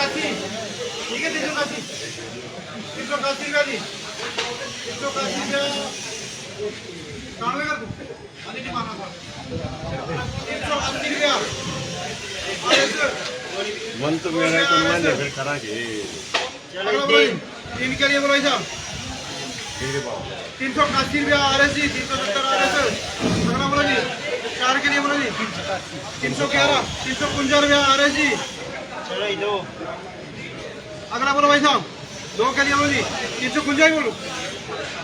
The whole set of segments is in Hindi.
381 ठीक है 381 रुपया जी 381 रुपया कानवे कर दूं अभी नहीं माना था 380 रुपया मन तो मेरा है तो मैं फिर करा के तीन के लिए बोलो भाई साहब 381 रुपया RSG 370 RS अगला बोलो जी 4 के लिए बोलो जी 311 351 रुपया RSG अगला बोलो भाई साहब 2 के लिए बोलो जी 351 बोलो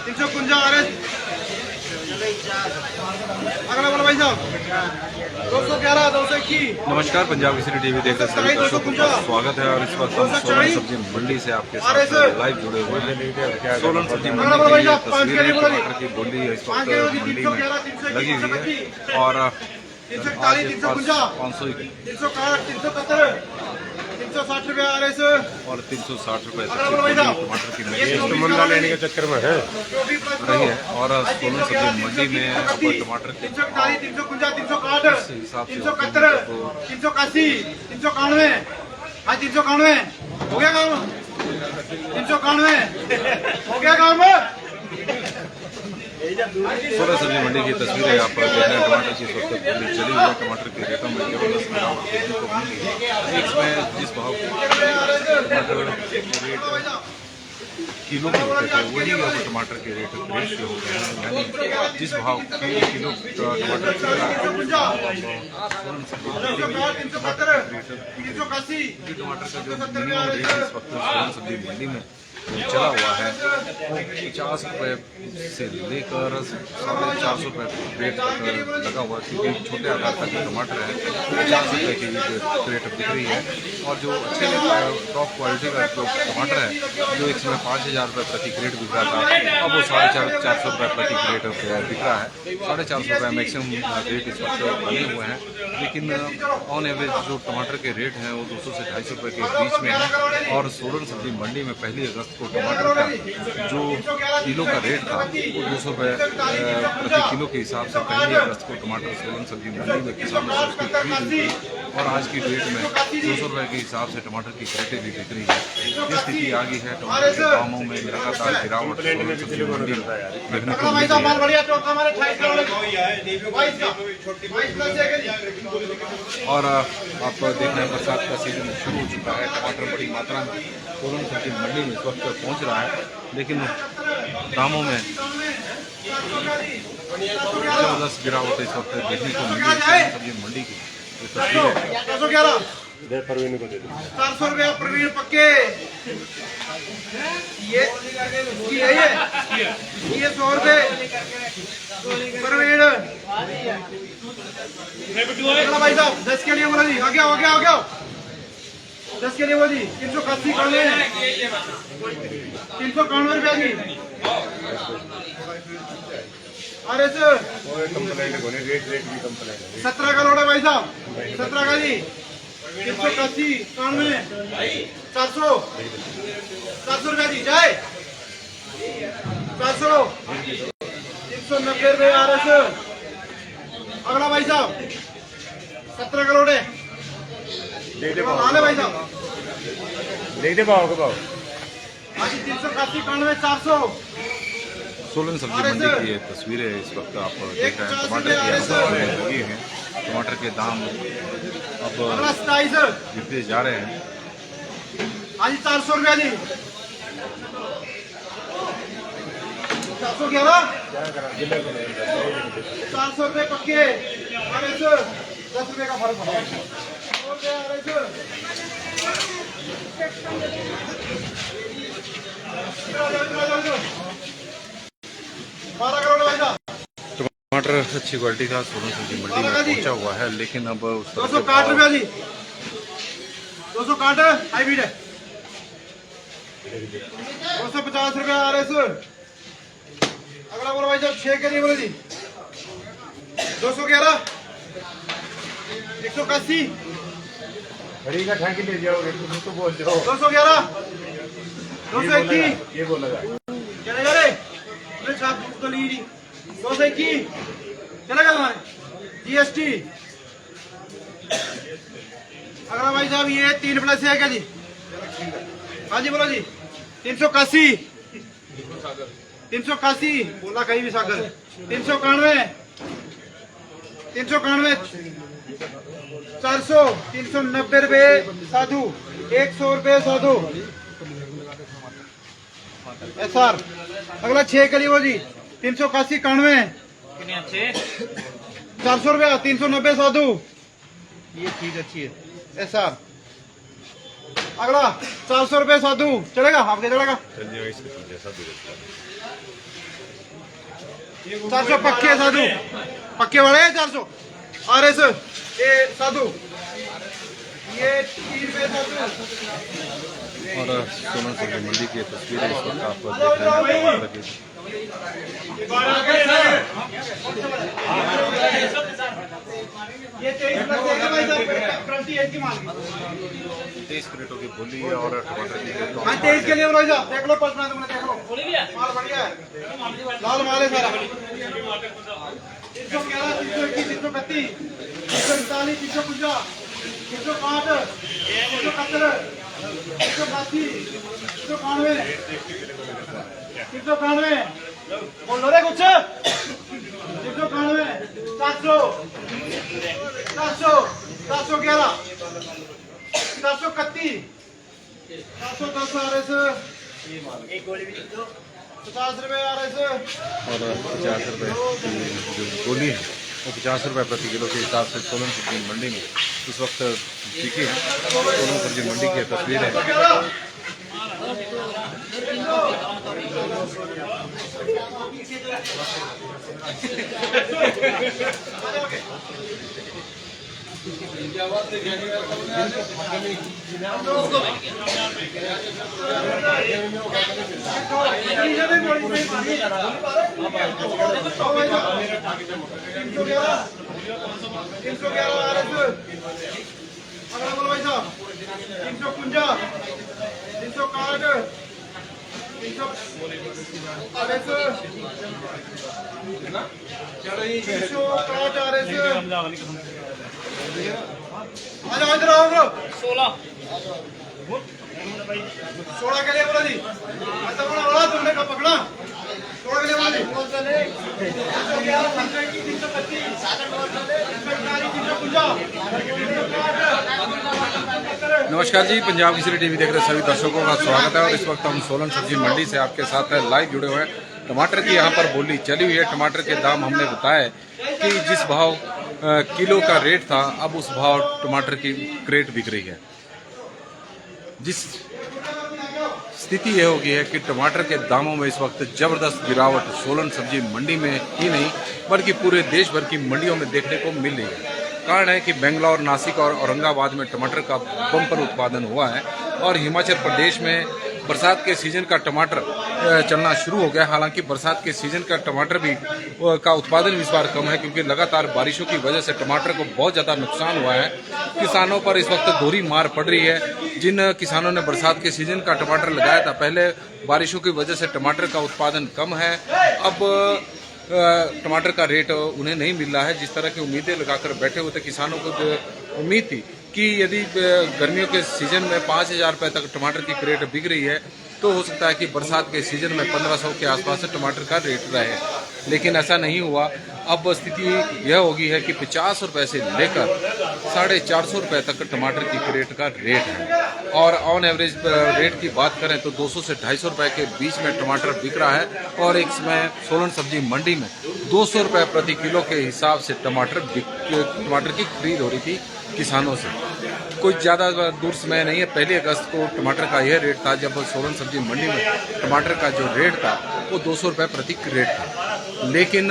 351 RS अगला बोलो भाई साहब 211 221 नमस्कार, पंजाब केसरी टीवी देख रहे सभी दर्शकों का स्वागत है। और इस वक्त हम सोलन सब्जी मंडी से आपके साथ लाइव जुड़े हुए हैं। सोलन सब्जी मंडी की ये तस्वीरें टमाटर की बोली इस वक्त मंडी में लगी हुई है और 340 350 360 रुपया RS और 360 रुपए टमाटर की मंदा लेने के चक्कर में है रही है। और सोलन सब्जी मंडी में टमाटर के 340 350 360 371 381 391 आज 391 हो गया काम 391 हो गया काम सोलन सब्जी मंडी की तस्वीरें आप देख रहे हैं। टमाटर की इस वक्त बोली चली हुई है। टमाटर के रेटों में जबरदस्त गिरावट देखने को मिली है। इसमें जिस भाव टमाटर के रेट किलो के होते थे वही अब टमाटर के रेट फ्रेश हो गए हैं। यानी जिस भाव किलो टमाटर टमाटर का जो मिनिमम रेट इस वक्त सोलन सब्जी मंडी में चला हुआ है वो 50 रुपये से लेकर 450 रुपये रेट तक लगा हुआ है। क्योंकि छोटे आकार का जो टमाटर है 50 रुपये की रेट बिक रही है। और जो अच्छे टॉप क्वालिटी का जो टमाटर है जो एक समय 5000 रुपये प्रति क्रेट बिक रहा था अब वो 450 रुपये प्रति क्रेट बिक रहा है। 450 रुपये मैक्सिमम रेट इस वक्त बने हुए हैं। लेकिन ऑन एवरेज जो टमाटर के रेट हैं वो 200 से 250 रुपये के बीच में है। और सोलन सब्जी मंडी में 1 अगस्त को टमाटर का जो किलो का रेट था वो 200 रुपये प्रति किलो के हिसाब से 1 अगस्त को टमाटर सोलन सब्जी मंडी में किसानों से उसकी खरीद हुई थी। और आज की डेट में 200 रुपये के हिसाब से टमाटर की क्रेटें भी बिक रही है। ये स्थिति आ गई है। टमाटर के दामों में लगातार गिरावट सोलन सब्जी मंडी देखने को मिली है। और आप देख रहे हैं बरसात का सीजन शुरू हो चुका है। टमाटर बड़ी मात्रा में सोलन सब्जी मंडी में इस वक्त पहुंच रहा है। लेकिन दामों में जबरदस्त गिरावट इस वक्त देखने को मिली है। सोलन सब्जी मंडी की जो तस्वीर है 400 रुपया प्रवीण पक्के ये 100 रुपये प्रवीण भाई साहब 10 के लिए बोला जी आ गया 10 के लिए बोला जी 381 कानवे 391 रुपया जी अरे सर 17 का लोड है भाई साहब 17 का जी 381 91 400 रुपया दी जाए 400 390 रुपये RS अगला भाई साहब 17 का लोड है भाई साहब देख दे पाओ के पाओ आज 381 91 400 सोलन सब्जी मंडी की ये तस्वीरें इस वक्त आप देख रहे हैं। टमाटर की आसामें लगी हैं। टमाटर के दाम अब गिरते जा रहे हैं। आज 400 रुपया जी 411 400 रुपये पक्के 10 रुपये का फर्क है। 12 करोड़ भाई साहब टमाटर अच्छी क्वालिटी का सोलन सब्जी मंडी में पहुंचा हुआ है। लेकिन अब 260 रुपया जी 260 हाईब्रिड है 250 रुपया RS अगला बोलो भाई साहब 6 के लिए बोलो जी 211 181 खड़ी का ठाकी ले जाओ तो बोल जाओ 211 221 ये बोला चलेगा रे तो ली 221 चलेगा तुम्हारे GST अगला भाई साहब ये 3+1 है जी हाँ जी बोलो जी। 381 381 बोला कहीं भी सागर। 391 391 400 390 रुपए साधु। 100 रुपए साधु। SR अगला 6 के लिए वो जी। 381 91 400 रुपया 390 साधु। ये चीज अच्छी है SR। अगला 400 रुपए साधु चलेगा आपके चलेगा। 400 पक्के साधु पक्के वाले 400 RS ये साधु ये 3 रुपए साधु। और सोलन सब्जी मंडी की तस्वीरें इस वक्त आप देख रहे हैं। ये 23 लग जाएगा भाई साहब। 28 की माल की 23 क्रेटों की बोली और टमाटर की हाँ 23 के लिए भाई साहब देख लो पसंद तुमने देख लो माल बढ़िया है लाल माल है सारा। 311 321 331 341 350 360 371 382 391 बोल लो रे कुछ। 391 400 411 431 410 RS 50 रुपए RS और 50 रुपए की जो गोली है वो 50 रुपए प्रति किलो के हिसाब से सोलन सब्जी मंडी में इस वक्त बिकी है। सोलन सब्जी मंडी की तस्वीरें इधर आओ 16 के लिए बोला जी। ऐसा बोला तुमने कब पकड़ा 16 के लिए बोला जी। 350 नमस्कार जी, पंजाब केसरी टीवी देख रहे सभी दर्शकों का स्वागत है। और इस वक्त हम सोलन सब्जी मंडी से आपके साथ लाइव जुड़े हुए हैं। टमाटर की यहाँ पर बोली चली हुई है। टमाटर के दाम हमने बताया कि जिस भाव किलो का रेट था अब उस भाव टमाटर की क्रेट बिक रही है। जिस स्थिति यह हो गई है कि टमाटर के दामों में इस वक्त जबरदस्त गिरावट सोलन सब्जी मंडी में ही नहीं बल्कि पूरे देश भर की मंडियों में देखने को मिल रही है। कारण है कि बेंगलोर, नासिक और औरंगाबाद में टमाटर का बम्पर उत्पादन हुआ है और हिमाचल प्रदेश में बरसात के सीजन का टमाटर चलना शुरू हो गया। हालांकि बरसात के सीजन का टमाटर भी का उत्पादन इस बार कम है क्योंकि लगातार बारिशों की वजह से टमाटर को बहुत ज़्यादा नुकसान हुआ है। किसानों पर इस वक्त दोहरी मार पड़ रही है। जिन किसानों ने बरसात के सीजन का टमाटर लगाया था, पहले बारिशों की वजह से टमाटर का उत्पादन कम है। अब टमाटर का रेट उन्हें नहीं मिल रहा है। जिस तरह की उम्मीदें लगाकर बैठे हुए थे किसानों को, उम्मीद थी कि यदि गर्मियों के सीजन में 5,000 रुपये तक टमाटर की क्रेट बिक रही है तो हो सकता है कि बरसात के सीजन में 1,500 के आसपास से टमाटर का रेट रहे, लेकिन ऐसा नहीं हुआ। अब स्थिति यह होगी है कि 50 रुपये से लेकर 450 रुपये तक टमाटर की क्रेट का रेट है। और ऑन एवरेज रेट की बात करें तो 200 से 250 रुपये के बीच में टमाटर बिक रहा है। और एक समय सोलन सब्जी मंडी में 200 रुपये प्रति किलो के हिसाब से टमाटर की खरीद हो रही थी किसानों से। कोई ज़्यादा दूर समय नहीं है, 1 अगस्त को टमाटर का यह रेट था जब सोलन सब्जी मंडी में टमाटर का जो रेट था वो 200 रुपये प्रति क्रेट था। लेकिन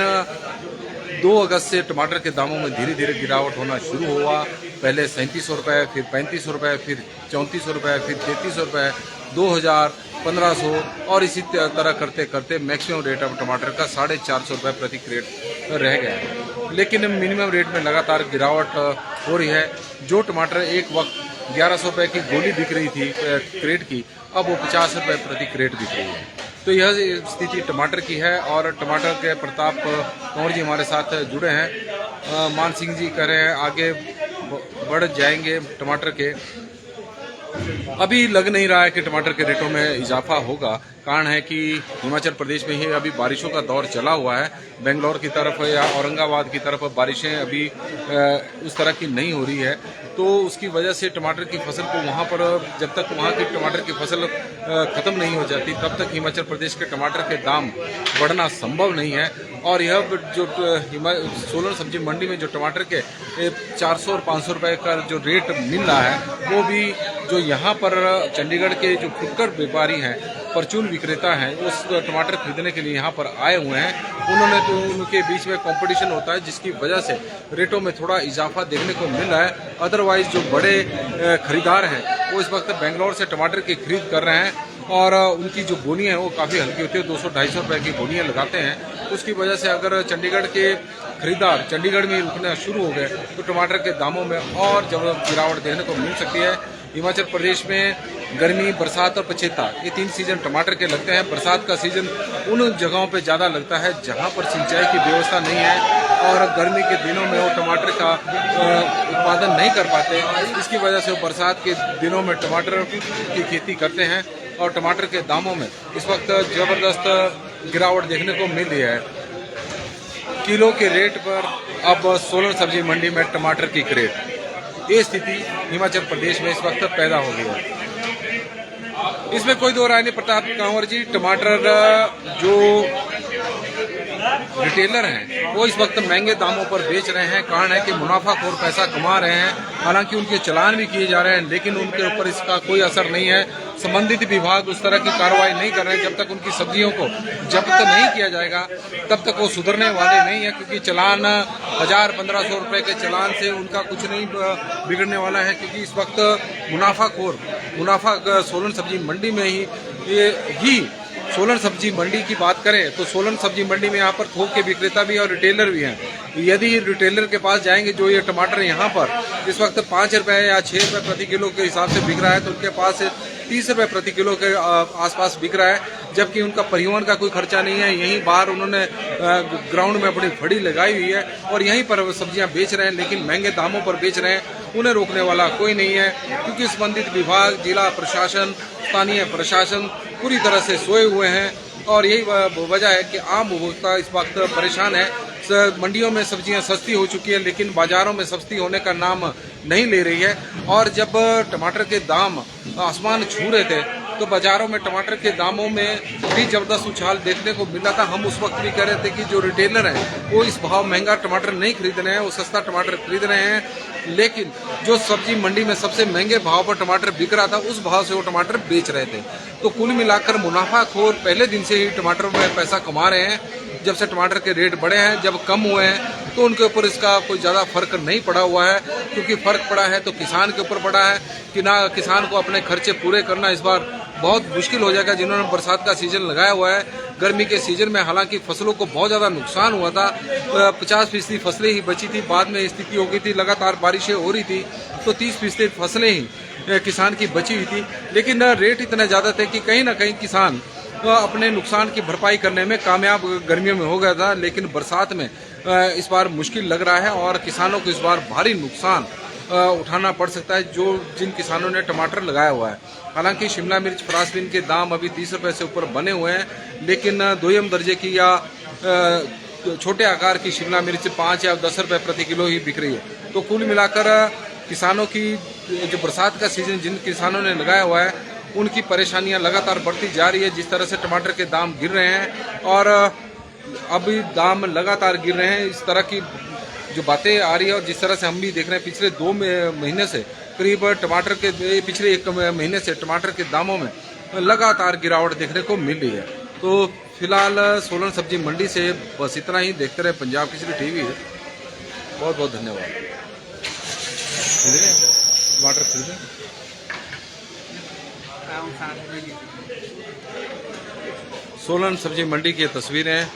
2 अगस्त से टमाटर के दामों में धीरे धीरे गिरावट होना शुरू हुआ। पहले 3700 रुपये, फिर 3500 रुपये, फिर 3400 रुपये, फिर 3300 रुपये, 2000, 1500 और इसी तरह करते करते मैक्सिमम रेट अब टमाटर का 450 रुपये प्रति क्रेट रह गया है। लेकिन मिनिमम रेट में लगातार गिरावट हो रही है। जो टमाटर एक वक्त 1100 रुपये की गोली बिक रही थी क्रेट की, अब वो 50 रुपये प्रति क्रेट बिक रही है। तो यह स्थिति टमाटर की है। और टमाटर के प्रताप कंवर जी हमारे साथ जुड़े हैं। मान सिंह जी कह रहे हैं आगे बढ़ जाएंगे टमाटर के। अभी लग नहीं रहा है कि टमाटर के रेटों में इजाफा होगा। कारण है कि हिमाचल प्रदेश में ही अभी बारिशों का दौर चला हुआ है। बेंगलोर की तरफ या औरंगाबाद की तरफ बारिशें अभी उस तरह की नहीं हो रही है, तो उसकी वजह से टमाटर की फसल को वहाँ पर, जब तक वहाँ की टमाटर की फसल ख़त्म नहीं हो जाती तब तक हिमाचल प्रदेश के टमाटर के दाम बढ़ना संभव नहीं है। और यह जो सोलन सब्जी मंडी में जो टमाटर के 400 और 500 रुपए का जो रेट मिल रहा है, वो भी जो यहाँ पर चंडीगढ़ के जो फुटकर व्यापारी हैं, परचून विक्रेता हैं, उस टमाटर खरीदने के लिए यहाँ पर आए हुए हैं। उन्होंने तो उनके बीच में कंपटीशन होता है, जिसकी वजह से रेटों में थोड़ा इजाफा देखने को मिल रहा है। अदरवाइज जो बड़े खरीदार हैं वो इस वक्त बेंगलोर से टमाटर की खरीद कर रहे हैं और उनकी जो बोनियाँ हैं वो काफ़ी हल्की होती है, 200-250 रुपये की बोनियाँ लगाते हैं। उसकी वजह से अगर चंडीगढ़ के खरीदार चंडीगढ़ में रुकना शुरू हो गए तो टमाटर के दामों में और जब गिरावट देखने को मिल सकती है। हिमाचल प्रदेश में गर्मी, बरसात और पछेता, ये 3 सीजन टमाटर के लगते हैं। बरसात का सीजन उन जगहों पे ज़्यादा लगता है जहाँ पर सिंचाई की व्यवस्था नहीं है और गर्मी के दिनों में वो टमाटर का उत्पादन नहीं कर पाते। इसकी वजह से वो बरसात के दिनों में टमाटर की खेती करते हैं और टमाटर के दामों में इस वक्त ज़बरदस्त गिरावट देखने को मिल रही है। किलो के रेट पर अब सोलन सब्जी मंडी में टमाटर की क्रेट, ये स्थिति हिमाचल प्रदेश में इस वक्त पैदा हो गई है। इसमें कोई दो राय नहीं। प्रताप कंवर जी, टमाटर जो रिटेलर हैं वो इस वक्त महंगे दामों पर बेच रहे हैं। कारण है कि मुनाफाखोर पैसा कमा रहे हैं। हालांकि उनके चालान भी किए जा रहे हैं, लेकिन उनके ऊपर इसका कोई असर नहीं है। संबंधित विभाग उस तरह की कार्रवाई नहीं कर रहे हैं। जब तक उनकी सब्जियों को जब्त नहीं किया जाएगा तब तक वो सुधरने वाले नहीं है, क्योंकि चालान 1000-1500 रुपए के चालान से उनका कुछ नहीं बिगड़ने वाला है। क्योंकि इस वक्त मुनाफा सोलन सब्जी मंडी में ही सोलन सब्जी मंडी की बात करें तो सोलन सब्जी मंडी में यहाँ पर थोक के विक्रेता भी और रिटेलर भी हैं। यदि रिटेलर के पास जाएंगे, जो ये टमाटर यहाँ पर इस वक्त 5 रुपए या 6 रुपए प्रति किलो के हिसाब से बिक रहा है, तो उनके पास 30 रुपए प्रति किलो के आसपास बिक रहा है, जबकि उनका परिवहन का कोई खर्चा नहीं है। यहीं बाहर उन्होंने ग्राउंड में अपनी फड़ी लगाई हुई है और यहीं पर सब्जियां बेच रहे हैं, लेकिन महंगे दामों पर बेच रहे हैं। उन्हें रोकने वाला कोई नहीं है, क्योंकि संबंधित विभाग, जिला प्रशासन, स्थानीय प्रशासन पूरी तरह से सोए हुए हैं। और यही वजह है कि आम उपभोक्ता इस वक्त परेशान है। मंडियों में सब्जियां सस्ती हो चुकी है, लेकिन बाजारों में सस्ती होने का नाम नहीं ले रही है। और जब टमाटर के दाम आसमान छू रहे थे तो बाजारों में टमाटर के दामों में भी जबरदस्त उछाल देखने को मिला था। हम उस वक्त भी कह रहे थे कि जो रिटेलर हैं वो इस भाव महंगा टमाटर नहीं खरीद रहे हैं, वो सस्ता टमाटर खरीद रहे हैं। लेकिन जो सब्जी मंडी में सबसे महंगे भाव पर टमाटर बिक रहा था, उस भाव से वो टमाटर बेच रहे थे। तो कुल मिलाकर मुनाफाखोर पहले दिन से ही टमाटर में पैसा कमा रहे हैं। जब से टमाटर के रेट बढ़े हैं, जब कम हुए हैं, तो उनके ऊपर इसका कोई ज़्यादा फर्क नहीं पड़ा हुआ है। क्योंकि फर्क पड़ा है तो किसान के ऊपर पड़ा है कि ना किसान को अपने खर्चे पूरे करना इस बार बहुत मुश्किल हो जाएगा। जिन्होंने बरसात का सीजन लगाया हुआ है, गर्मी के सीजन में हालांकि फसलों को बहुत ज़्यादा नुकसान हुआ था, 50% फसलें ही बची थी। बाद में स्थिति हो गई थी, लगातार बारिशें हो रही थी, तो 30% फसलें ही किसान की बची हुई थी। लेकिन रेट इतने ज़्यादा थे कि कहीं ना कहीं किसान अपने नुकसान की भरपाई करने में कामयाब गर्मियों में हो गया था। लेकिन बरसात में इस बार मुश्किल लग रहा है और किसानों को इस बार भारी नुकसान उठाना पड़ सकता है, जिन किसानों ने टमाटर लगाया हुआ है। हालांकि शिमला मिर्च, फ्रांसबीन के दाम अभी 30 रुपए से ऊपर बने हुए हैं, लेकिन दोयम दर्जे की या छोटे आकार की शिमला मिर्च 5 या 10 रुपए प्रति किलो ही बिक रही है। तो कुल मिलाकर किसानों की जो बरसात का सीजन जिन किसानों ने लगाया हुआ है, उनकी परेशानियां लगातार बढ़ती जा रही है। जिस तरह से टमाटर के दाम गिर रहे हैं और अभी दाम लगातार गिर रहे हैं, इस तरह की जो बातें आ रही है और जिस तरह से हम भी देख रहे हैं पिछले 2 महीने से करीब पिछले 1 महीने से टमाटर के दामों में लगातार गिरावट देखने को मिल रही है। तो फिलहाल सोलन सब्जी मंडी से बस इतना ही। देखते रहे पंजाब केसरी टीवी। बहुत बहुत धन्यवाद। टमाटर खरीदें। सोलन सब्जी मंडी की तस्वीरें